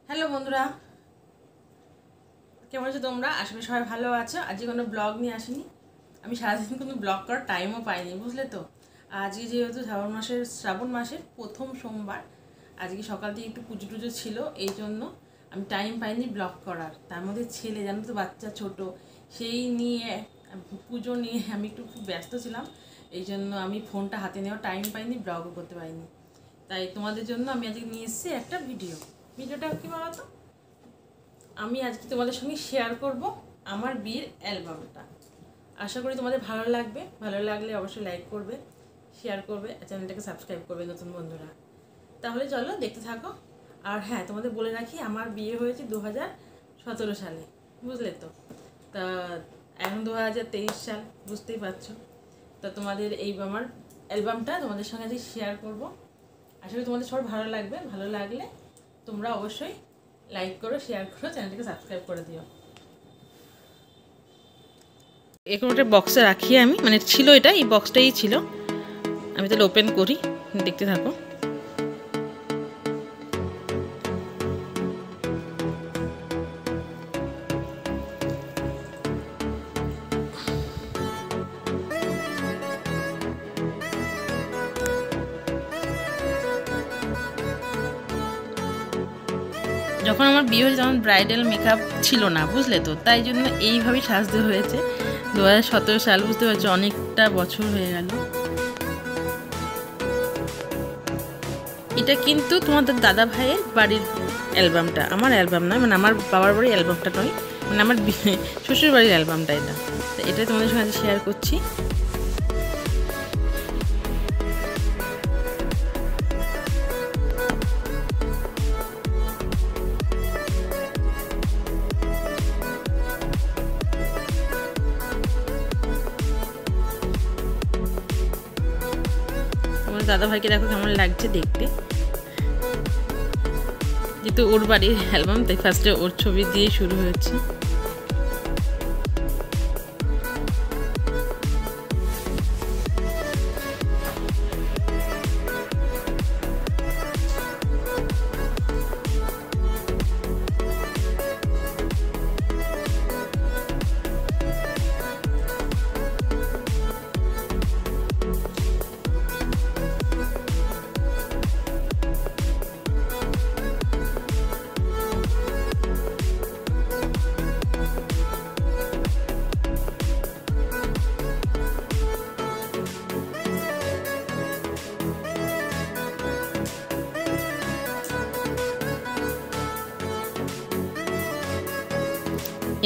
Hello বন্ধুরা, কেমন আছো তোমরা? আশা করি সবাই ভালো আছো। আজকে কোনো ব্লগ নিয়ে আসিনি, আমি সারাদিন কোনো ব্লগ করার টাইমও পাইনি, বুঝলে তো। আজকে যেহেতু শ্রাবণ মাসের প্রথম সোমবার, আজকে সকাল থেকে একটু পুজো টুজো ছিল, এই জন্য আমি টাইম পাইনি ব্লগ করার। তার মধ্যে ছেলে, জানো তো, বাচ্চা ছোট, সেই নিয়ে পুজো নিয়ে আমি একটু খুব ব্যস্ত ছিলাম, এই জন্য আমি ফোনটা হাতে নেওয়ার টাইম পাইনি, ব্লগও করতে পারিনি। তাই তোমাদের জন্য আমি আজকে নিয়ে এসেছি একটা ভিডিওটা কী বলতো, আমি আজকে তোমাদের সঙ্গে শেয়ার করব আমার বিয়ের অ্যালবামটা। আশা করি তোমাদের ভালো লাগবে। ভালো লাগলে অবশ্যই লাইক করবে, শেয়ার করবে, চ্যানেলটাকে সাবস্ক্রাইব করবে নতুন বন্ধুরা। তাহলে চলো দেখতে থাকো। আর হ্যাঁ, তোমাদের বলে রাখি, আমার বিয়ে হয়েছে 2017 সালে, বুঝলে তো। তা এখন 2023 সাল, বুঝতেই পারছো। তা তোমাদের এই আমার অ্যালবামটা তোমাদের সঙ্গে আজকে শেয়ার করব। আশা করি তোমাদের সবার ভালো লাগবে। ভালো লাগলে তোমরা অবশ্যই লাইক করো, শেয়ার করো, চ্যানেলটাকে সাবস্ক্রাইব করে দিও। এখন একটা বক্সে রাখি আমি, মানে ছিল এটা, এই বক্সটাই ছিল। আমি তাহলে ওপেন করি, দেখতে থাকো। যখন আমার বিয়ে হয়েছে তখন ব্রাইডাল মেকআপ ছিল না, বুঝলে তো, তাই জন্য এইভাবেই সাজতে হয়েছে। 2017 সাল, বুঝতে পারছো, অনেকটা বছর হয়ে গেল। এটা কিন্তু তোমাদের দাদা ভাইয়ের বাড়ির অ্যালবামটা, আমার অ্যালবাম নয়, মানে আমার বাবার বাড়ির অ্যালবামটা নয়, মানে আমার শ্বশুর বাড়ির অ্যালবামটা এটা। তো এটা তোমাদের সঙ্গে শেয়ার করছি। দাদা ভাইকে দেখো কেমন লাগছে দেখতে, যেহেতু ওর বাড়ির অ্যালবাম, তাই ফার্স্টে ওর ছবি দিয়ে শুরু হয়েছে।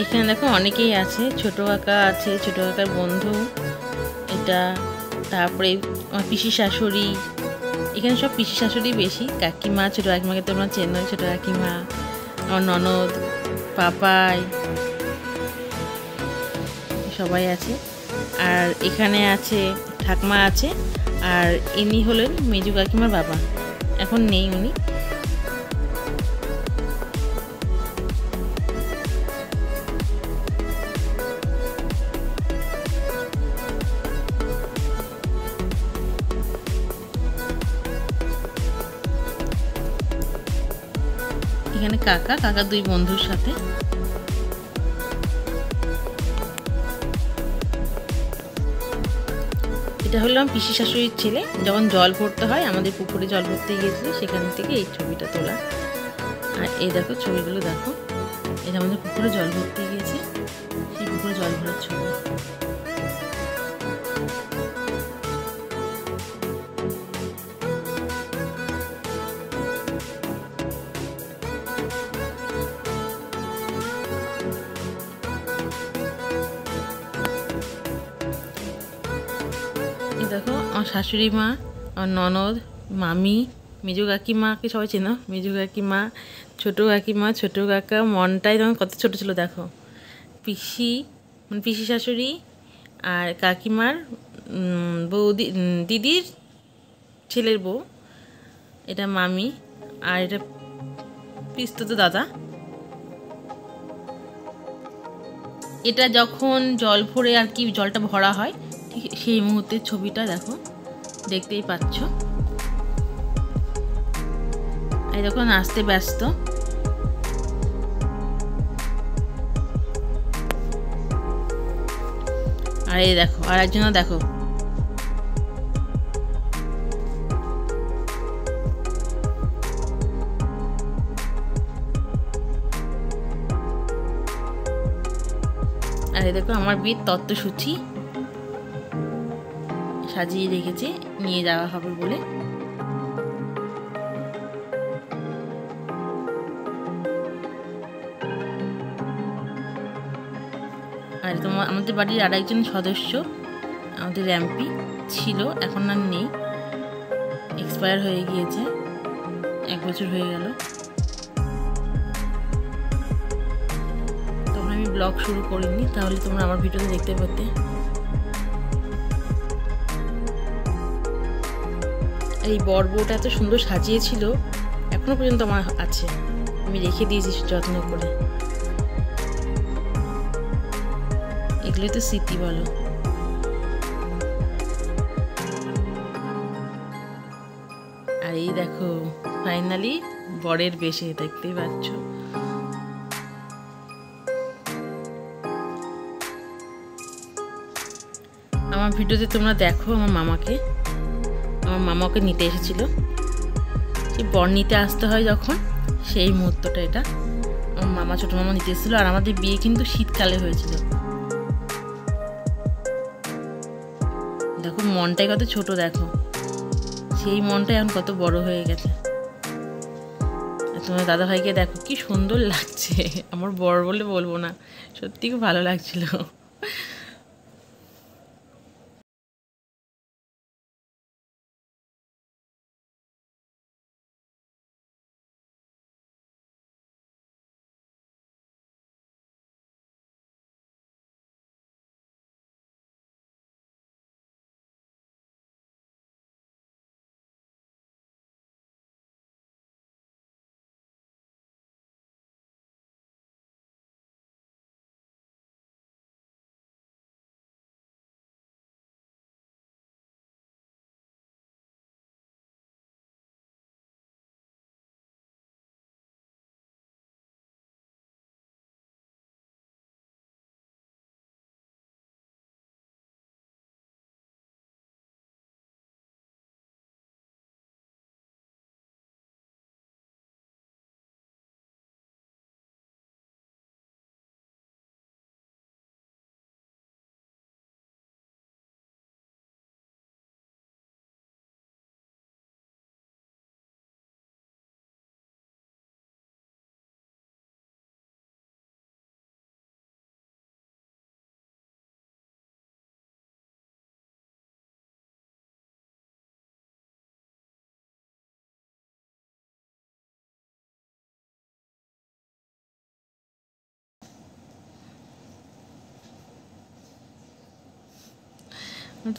এখানে দেখো অনেকেই আছে, ছোট কাকা আছে, ছোট কাকার বন্ধু এটা, তারপরে আমার পিসি শাশুড়ি। এখানে সব পিসি শাশুড়ি বেশি, কাকিমা, ছোট কাকিমাকে তোমরা চেনো, ছোট কাকিমা, আমার ননদ, পাপাই, সবাই আছে। আর এখানে আছে ঠাকমা আছে, আর ইনি হলেন মেজু কাকিমার বাবা, এখন নেই উনি। এখানে কাকা দুই বন্ধুর সাথে। এটা হলো আমার পিসি শাশুড়ির ছেলে, যখন জল ভরতে হয়, আমাদের পুকুরে জল ভরতে গিয়েছিল, সেখান থেকে এই ছবিটা তোলা। আর এই দেখো ছবিগুলো দেখো, এটা আমাদের পুকুরে জল ভরতে গিয়েছে, সেই পুকুরে জল ভরার ছবি। দেখো আমার শাশুড়ি মা, আমার ননদ, মামি, মেজো কাকিমাকে সবাই চেনো, মেজো কাকিমা, ছোটো কাকিমা, ছোটো কাকা, মনটাই তখন কত ছোটো ছিল দেখো। পিসি, মানে পিসি শাশুড়ি, আর কাকিমার বৌদি, দিদির ছেলের বউ, এটা মামি, আর এটা পিস্তত দাদা। এটা যখন জল ভরে আর কি, জলটা ভরা হয়, ঠিক সেই মুহূর্তের ছবিটা দেখো, দেখতেই পাচ্ছ। এই যখন আসতে ব্যস্ত, আর এই দেখো আর একজনও দেখো, আর এই দেখো আমার বিয়ের তত্ত্বসূচি সাজিয়ে রেখেছে, নিয়ে যাওয়া হবে বলে। আর আমাদের বাড়ির আর একজন সদস্য, আমাদের এমপি ছিল, এখন আর নেই, এক্সপায়ার হয়ে গিয়েছে, 1 বছর হয়ে গেল। তখন আমি ব্লগ শুরু করিনি, তাহলে তোমরা আমার ভিডিওতে দেখতে পেতে। এই বরবউটা এত সুন্দর সাজিয়েছিল, এখনো পর্যন্ত আমার আছে, আমি রেখে দিয়েছি যত্ন করে। এগুলো তো স্মৃতি বলো। আর এই দেখো ফাইনালি বরের বেশে, দেখতেই পাচ্ছ। আমার ভিডিওতে তোমরা দেখো আমার মামাকে নিতে এসেছিল, সেই বর নিতে আসতে হয় যখন, সেই মুহূর্তটা এটা। আমার মামা ছোট মামা নিতে এসেছিলো, আর আমাদের বিয়ে কিন্তু শীতকালে হয়েছিল। দেখো মনটাই কত ছোট, দেখো সেই মনটাই এখন কত বড় হয়ে গেছে। তোমার দাদা ভাইকে দেখো কি সুন্দর লাগছে, আমার বর বলে বলবো না, সত্যি খুব ভালো লাগছিল।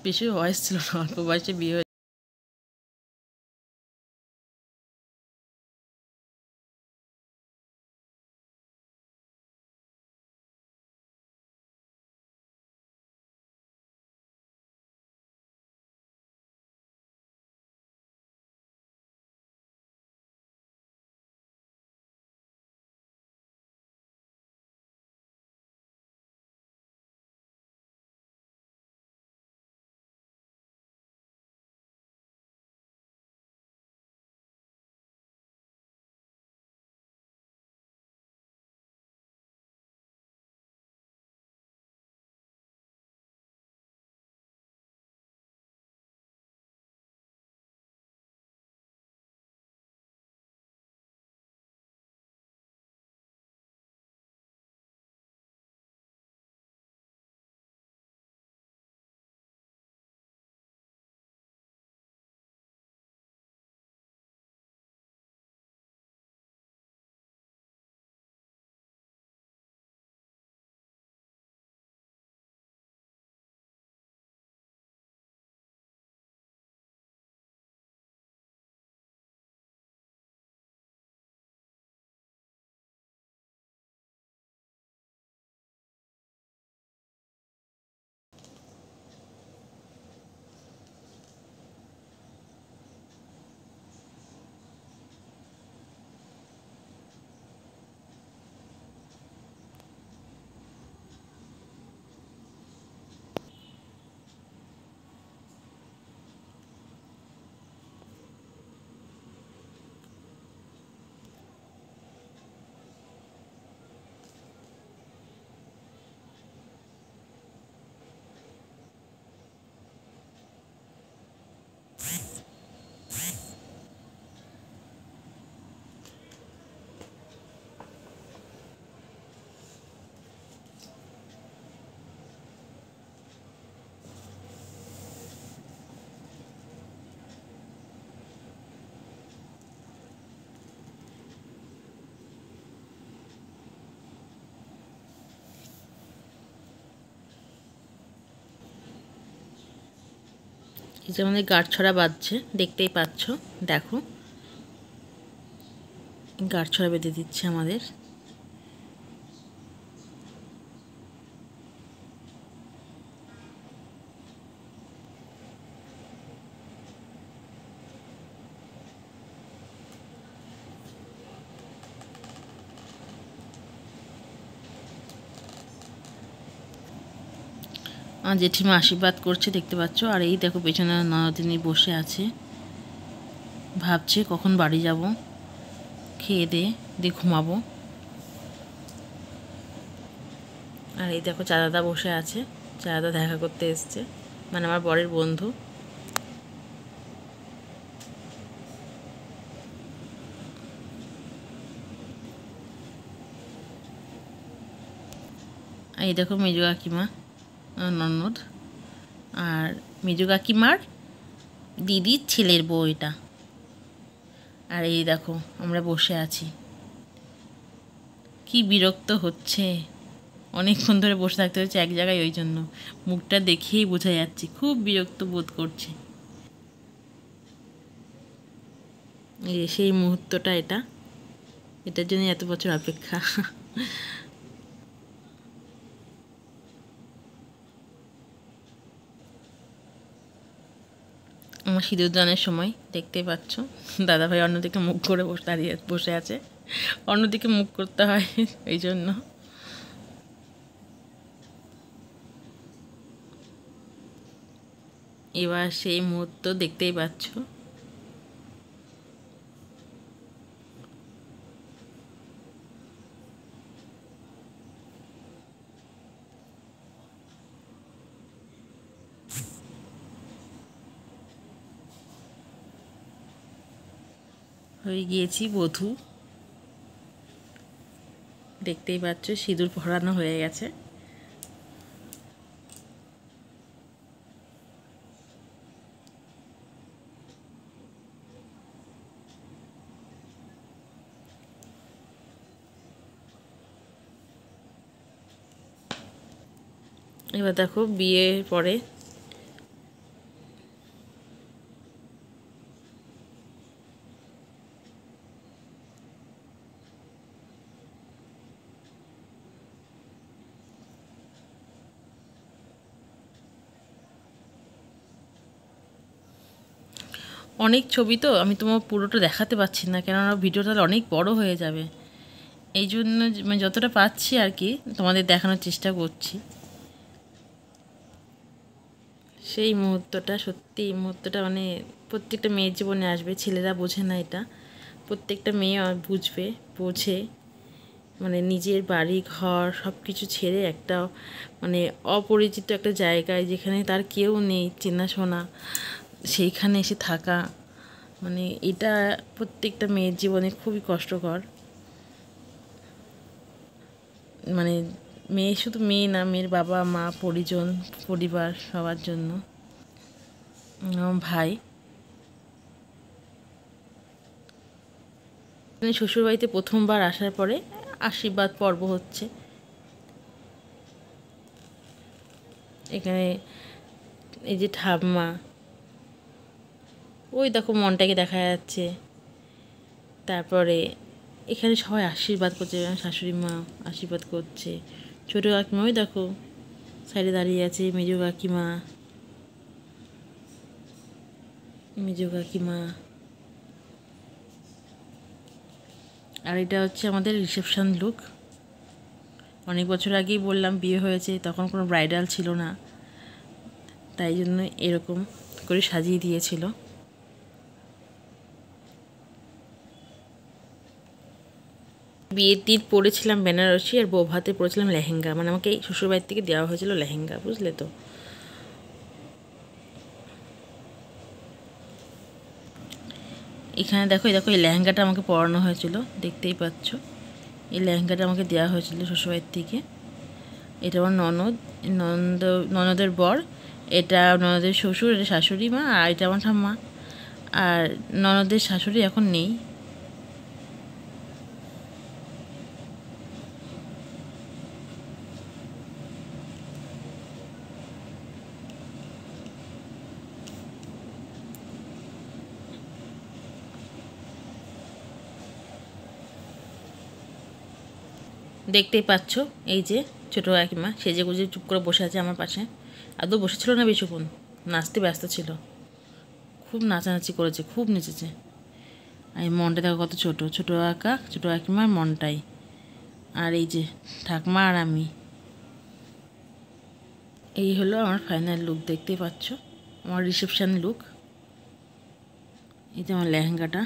বেশি বয়স ছিল না, অল্প বয়সে বিয়ে এই যে আমাদের গাঁটছড়া বাঁধছে, দেখতেই পাচ্ছ। দেখো গাঁটছড়া বেঁধে দিচ্ছে আমাদের। আমার জেঠিমা আশীর্বাদ করছে, দেখতে পাচ্ছ। আর এই দেখো পেছনে ননদিনী বসে আছে, ভাবছে কখন বাড়ি যাব, খেয়ে দিয়ে ঘুমাবো। আর এই দেখো চাঁদাদা বসে আছে, চাঁদাদা দেখা করতে এসছে, মানে আমার বরের বন্ধু। এই দেখো মেজো কাকিমা, ননদ, আর মেজো কাকিমার দিদির ছেলের বউ এটা। আর এই দেখো আমরা বসে আছি, কি বিরক্ত হচ্ছে, অনেকক্ষণ ধরে বসে থাকতে হচ্ছে এক জায়গায়, ওই জন্য মুখটা দেখেই বোঝা যাচ্ছে খুব বিরক্ত বোধ করছে। সেই মুহূর্তটা, এটার জন্য এত বছর অপেক্ষা। আমার সিঁদুরদানের সময় দেখতেই পাচ্ছ, দাদাভাই অন্যদিকে মুখ করে বসে আছে, অন্যদিকে মুখ করতে হয় এই জন্য। এবার সেই মুহূর্ত দেখতেই পাচ্ছ। হয়ে গিয়েছি বধূ, দেখতেই পাচ্ছ সিঁদুর পরানো হয়ে গেছে। এবার দেখো বিয়ের পরে অনেক ছবি, তো আমি তোমার পুরোটা দেখাতে পারছি না, কেননা ভিডিওটা অনেক বড় হয়ে যাবে। এই জন্য মানে যতটা পাচ্ছি আর কি তোমাদের দেখানোর চেষ্টা করছি। সেই মুহূর্তটা, সত্যি এই মুহূর্তটা মানে প্রত্যেকটা মেয়ের জীবনে আসবে, ছেলেরা বোঝে না এটা, প্রত্যেকটা মেয়ে বুঝবে, বোঝে। মানে নিজের বাড়ি ঘর সব কিছু ছেড়ে একটা মানে অপরিচিত একটা জায়গায়, যেখানে তার কেউ নেই চেনাশোনা, সেইখানে এসে থাকা, মানে এটা প্রত্যেকটা মেয়ের জীবনে খুবই কষ্টকর। মানে মেয়ে শুধু মেয়ে না, মেয়ের বাবা মা পরিজন পরিবার সবার জন্য। ভাই শ্বশুরবাড়িতে প্রথমবার আসার পরে আশীর্বাদ পর্ব হচ্ছে। এখানে এই যে ঠাম্মা, ওই দেখো মনটাকে দেখা যাচ্ছে। তারপরে এখানে সবাই আশীর্বাদ করছে, শাশুড়ি মা আশীর্বাদ করছে, ছোটো কাকিমা ওই দেখো সাইডে দাঁড়িয়ে আছে, মেজো কাকিমা, আর এটা হচ্ছে আমাদের রিসেপশন লুক। অনেক বছর আগেই বললাম বিয়ে হয়েছে, তখন কোনো ব্রাইডাল ছিল না, তাই জন্য এরকম করে সাজিয়ে দিয়েছিল। বিয়ের দিন পরেছিলাম বেনারসি, আর বউ ভাতে পরেছিলাম লেহেঙ্গা, মানে আমাকে এই শ্বশুরবাড়ির থেকে দেওয়া হয়েছিল লেহেঙ্গা, বুঝলে তো। এখানে দেখো, এই লেহেঙ্গাটা আমাকে পরানো হয়েছিল, দেখতেই পাচ্ছ। এই লেহেঙ্গাটা আমাকে দেওয়া হয়েছিল শ্বশুরবাড়ির থেকে। এটা আমার ননদের বর, এটা ননদের শ্বশুর, এটা শাশুড়ি মা, আর এটা আমার ঠাম্মা। আর ননদের শাশুড়ি এখন নেই। দেখতেই পাচ্ছ এই যে ছোটো কাকিমা সেজে গুজে চুপ করে বসে আছে আমার পাশে। আদৌ বসেছিল না বেশিক্ষণ, নাচতে ব্যস্ত ছিল, খুব নাচানাচি করেছে, খুব নেচেছে। আর এই মনটা দেখো কত ছোটো, ছোটো কাকা ছোটো কাকিমার মনটাই। আর এই যে ঠাকমা আর আমি, এই হলো আমার ফাইনাল লুক। দেখতেই পাচ্ছ আমার রিসেপশান লুক। এই যে আমার লেহেঙ্গাটা,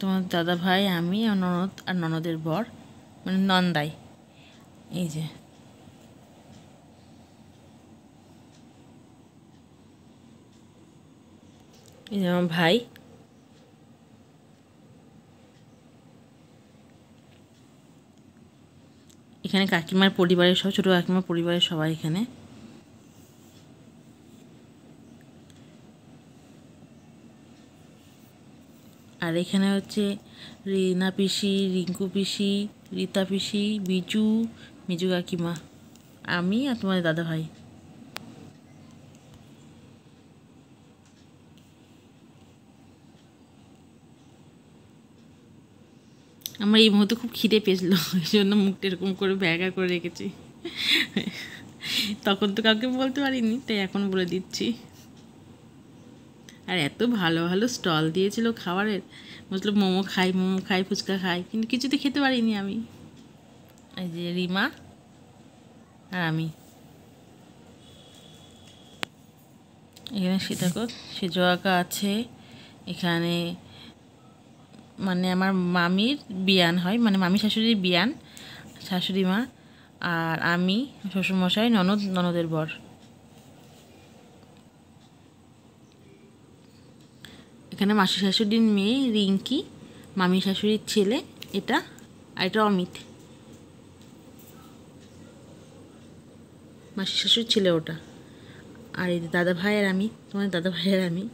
তোমার দাদা ভাই, আমি আর ননদ আর ননদের বর, মানে নন্দাই। এই যে এই যে আমার ভাই, এখানে কাকিমার পরিবারের সব, ছোটো কাকিমার পরিবারের সবাই এখানে। আর এখানে হচ্ছে রিনা পিসি, রিঙ্কু পিসি, রীতা পিসি, বিজু, মিজু কাকিমা, আমি আর তোমাদের দাদা ভাই। আমার এই মুহূর্তে খুব খিদে পেয়েছিল, ওই জন্য মুখটা এরকম করে ব্যাগা করে রেখেছি। তখন তো কাউকে বলতে পারিনি, তাই এখন বলে দিচ্ছি। আর এত ভালো ভালো স্টল দিয়েছিল খাবারের, মতলব মোমো খাই, মোমো খাই, ফুচকা খাই, কিন্তু কিছুতে খেতে পারিনি আমি। এই যে রিমা আর আমি, এখানে সীতাকোট সেজোয়াকা আছে। এখানে মানে আমার মামির বিয়ান হয়, মানে মামি শাশুড়ির বিয়ান, শাশুড়ি মা আর আমি, শ্বশুরমশাই, ননদ, ননদের বর। এখানে মাসি শাশুড়ির মেয়ে রিঙ্কি, মামি শাশুড়ির ছেলে এটা, আর এটা অমিত, মাসি শাশুড়ির ছেলে ওটা। আর এই দাদা ভাই আর আমি, তোমার দাদা ভাই আর আমি।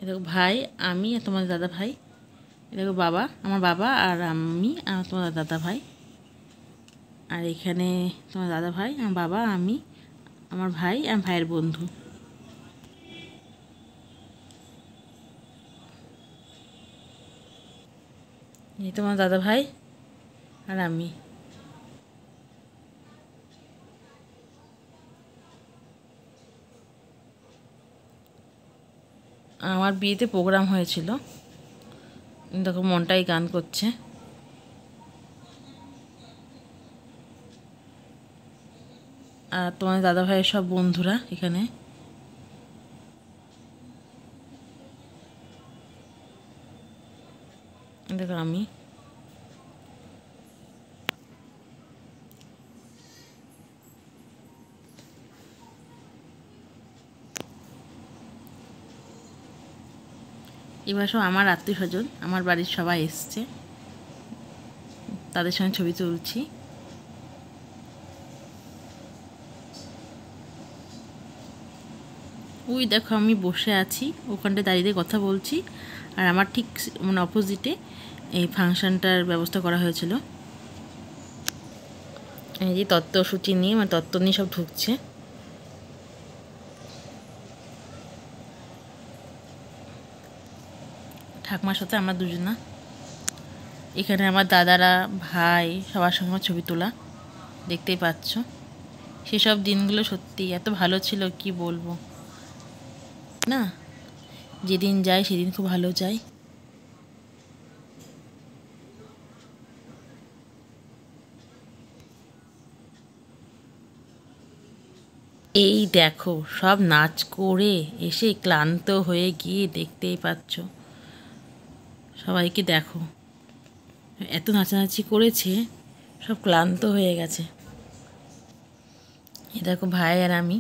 দেখো ভাই, আমি আর তোমার দাদা ভাই। দেখো বাবা, আমার বাবা আর আমি আর তোমার দাদা ভাই। আর এখানে তোমার দাদা ভাই, আমার বাবা, আমি, আমার ভাই আর ভাইয়ের বন্ধু। এই তোমার দাদা ভাই আর আমি। আমার বিয়েতে প্রোগ্রাম হয়েছিল, দেখো মনটাই গান করছে। আর তোমার দাদা ভাইয়ের সব বন্ধুরা এখানে। দেখো আমি, এবার সব আমার আত্মীয় স্বজন, আমার বাড়ির সবাই এসছে, তাদের সঙ্গে ছবি তুলছি। ওই দেখো আমি বসে আছি, ওখানটায় দাঁড়িয়ে কথা বলছি। আর আমার ঠিক মানে অপোজিটে এই ফাংশানটার ব্যবস্থা করা হয়েছিল। এই যে তত্ত্বসূচি নিয়ে, মানে তত্ত্ব নিয়ে সব ঢুকছে। ঠাকুমার সাথে আমরা দুজনা। এখানে আমার দাদারা, ভাই, সবার সঙ্গে ছবি তোলা, দেখতেই পাচ্ছ। সেসব দিনগুলো সত্যি এত ভালো ছিল, কি বলবো না। যেদিন যাই সেদিন খুব ভালো যায়। এই দেখো সব নাচ করে এসে ক্লান্ত হয়ে গিয়ে, দেখতেই পাচ্ছ সবাইকে দেখো, এত নাচানাচি করেছে, সব ক্লান্ত হয়ে গেছে। এ দেখো ভাই আর আমি,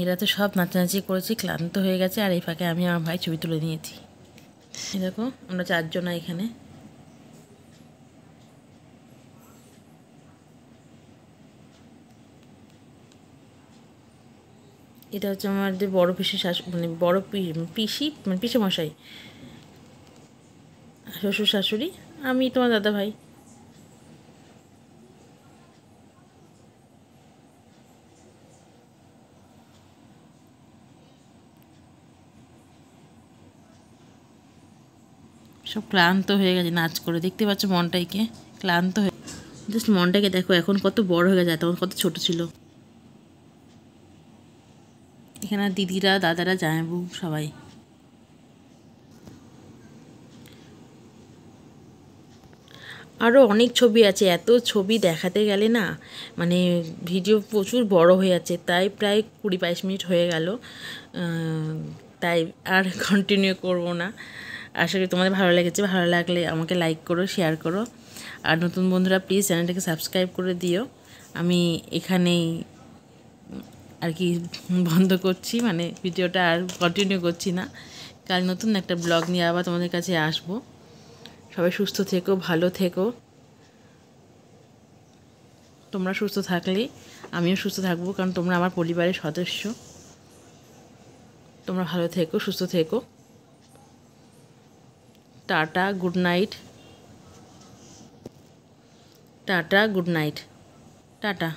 এরা তো সব নাচানাচি করেছে, ক্লান্ত হয়ে গেছে। আর এই ফাঁকে আমি আমার ভাই ছবি তুলে নিয়েছি। এ দেখো আমরা চারজনা এখানে। এটা হচ্ছে আমাদের বড় পিসি মানে বড় পিসি, মানে পিসে মশাই, শ্বশুর শাশুড়ি, আমি তোমার দাদা ভাই। সব ক্লান্ত হয়ে গেছে নাচ করে, দেখতে পাচ্ছ মনটাইকে ক্লান্ত হয়ে, জাস্ট মনটাকে দেখো এখন কত বড় হয়ে গেছে, তখন কত ছোট ছিল। এখানে দিদিরা দাদারা জামাইবু সবাই। আরও অনেক ছবি আছে, এত ছবি দেখাতে গেলে না মানে ভিডিও প্রচুর বড় হয়ে যাচ্ছে, তাই প্রায় 20-22 মিনিট হয়ে গেল, তাই আর কন্টিনিউ করব না। আশা করি তোমাদের ভালো লেগেছে, ভালো লাগলে আমাকে লাইক করো, শেয়ার করো, আর নতুন বন্ধুরা প্লিজ চ্যানেলটাকে সাবস্ক্রাইব করে দিও। আমি এখানেই আর কি বন্ধ করছি, মানে ভিডিওটা আর কন্টিনিউ করছি না। কাল নতুন একটা ব্লগ নিয়ে আবার তোমাদের কাছে আসবো। সবাই সুস্থ থেকো, ভালো থেকো। তোমরা সুস্থ থাকলেই আমিও সুস্থ থাকবো, কারণ তোমরা আমার পরিবারের সদস্য। তোমরা ভালো থেকো, সুস্থ থেকো। Tata, good night. Tata, good night, tata.